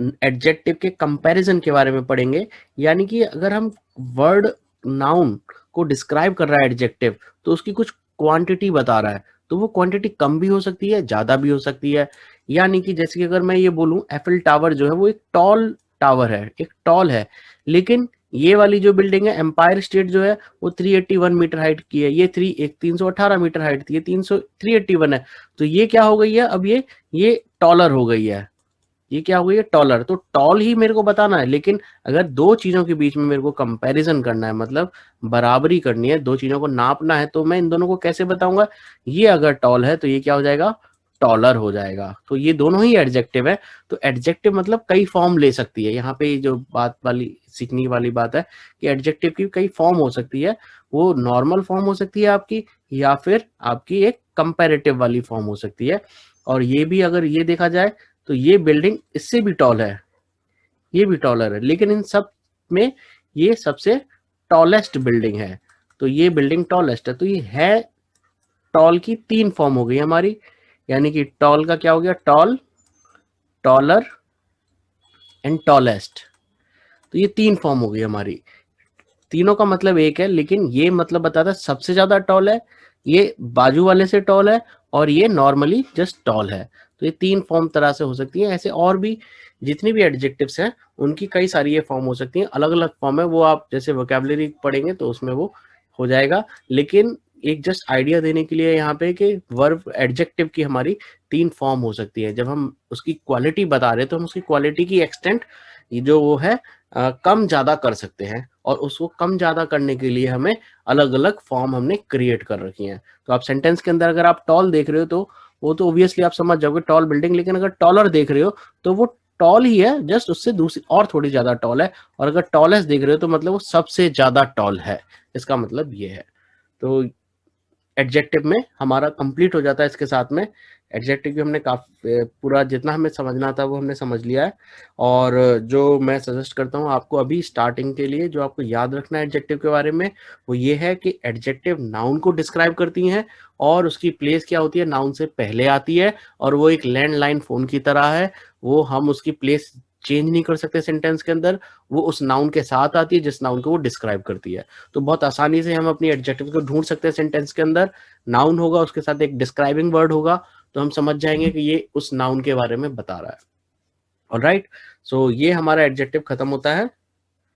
Adjective के comparison के बारे में पढ़ेंगे। यानी कि अगर हम वर्ड नाउन को डिस्क्राइब कर रहा है एडजेक्टिव, तो उसकी कुछ क्वांटिटी बता रहा है, तो वो क्वांटिटी कम भी हो सकती है, ज्यादा भी हो सकती है। यानी कि जैसे कि अगर मैं ये बोलूं एफिल टावर जो है वो एक टॉल टावर है, एक टॉल है, लेकिन ये वाली जो बिल्डिंग है एम्पायर स्टेट जो है वो 381 मीटर हाइट की है, ये 318 मीटर हाइट की है, 381 है, तो ये क्या हो गई है, अब ये टॉलर हो गई है, ये क्या हो गई है, टॉलर। तो टॉल ही मेरे को बताना है, लेकिन अगर दो चीजों के बीच में मेरे को कंपैरिजन करना है, मतलब बराबरी करनी है, दो चीजों को नापना है, तो मैं इन दोनों को कैसे बताऊंगा, ये अगर टॉल है तो ये क्या हो जाएगा, टॉलर हो जाएगा। तो ये दोनों ही एडजेक्टिव है। तो एडजेक्टिव मतलब कई फॉर्म ले सकती है, यहाँ पे जो बात वाली सीखने वाली बात है कि एडजेक्टिव की कई फॉर्म हो सकती है। वो नॉर्मल फॉर्म हो सकती है आपकी, या फिर आपकी एक कंपैरेटिव वाली फॉर्म हो सकती है। और ये भी अगर ये देखा जाए तो ये बिल्डिंग इससे भी टॉल है, ये भी टॉलर है, लेकिन इन सब में ये सबसे टॉलेस्ट बिल्डिंग है, तो ये बिल्डिंग टॉलेस्ट है। तो ये है टॉल की तीन फॉर्म हो गई हमारी, यानी कि टॉल का क्या हो गया, टॉल, टॉलर एंड टॉलेस्ट। तो ये तीन फॉर्म हो गई हमारी, तीनों का मतलब एक है, लेकिन ये मतलब बताता है सबसे ज्यादा टॉल है, ये बाजू वाले से टॉल है, और ये नॉर्मली जस्ट टॉल है। तो ये तीन फॉर्म तरह से हो सकती है। ऐसे और भी जितनी भी एडजेक्टिव्स हैं उनकी कई सारी ये फॉर्म हो सकती हैं, अलग अलग फॉर्म है, वो आप जैसे वोकैबुलरी पढ़ेंगे तो उसमें वो हो जाएगा। लेकिन एक जस्ट आइडिया देने के लिए यहाँ पे कि वर्ब एडजेक्टिव की हमारी तीन फॉर्म हो सकती है। जब हम उसकी क्वालिटी बता रहे हैं तो हम उसकी क्वालिटी की एक्सटेंट जो वो है कम ज्यादा कर सकते हैं, और उसको कम ज्यादा करने के लिए हमें अलग अलग फॉर्म हमने क्रिएट कर रखी हैं। तो आप सेंटेंस के अंदर अगर आप टॉल देख रहे हो तो वो तो ऑब्वियसली आप समझ जाओगे टॉल बिल्डिंग, लेकिन अगर टॉलर देख रहे हो तो वो टॉल ही है, जस्ट उससे दूसरी और थोड़ी ज्यादा टॉल है। और अगर टॉलेस्ट देख रहे हो तो मतलब वो सबसे ज्यादा टॉल है, इसका मतलब ये है। तो एडजेक्टिव में हमारा कंप्लीट हो जाता है इसके साथ में। एडजेक्टिव की हमने काफी पूरा जितना हमें समझना था वो हमने समझ लिया है। और जो मैं सजेस्ट करता हूँ आपको अभी स्टार्टिंग के लिए, जो आपको याद रखना है एडजेक्टिव के बारे में, वो ये है कि एडजेक्टिव नाउन को डिस्क्राइब करती हैं, और उसकी प्लेस क्या होती है, नाउन से पहले आती है, और वो एक लैंडलाइन फोन की तरह है। वो हम उसकी प्लेस चेंज नहीं कर सकते सेंटेंस के अंदर, वो उस नाउन के साथ आती है जिस नाउन को वो डिस्क्राइब करती है। तो बहुत आसानी से हम अपनी एडजेक्टिव को ढूंढ सकते हैं सेंटेंस के अंदर। नाउन होगा, उसके साथ एक डिस्क्राइबिंग वर्ड होगा, तो हम समझ जाएंगे कि ये उस नाउन के बारे में बता रहा है। ऑलराइट, सो ये हमारा एडजेक्टिव खत्म होता है।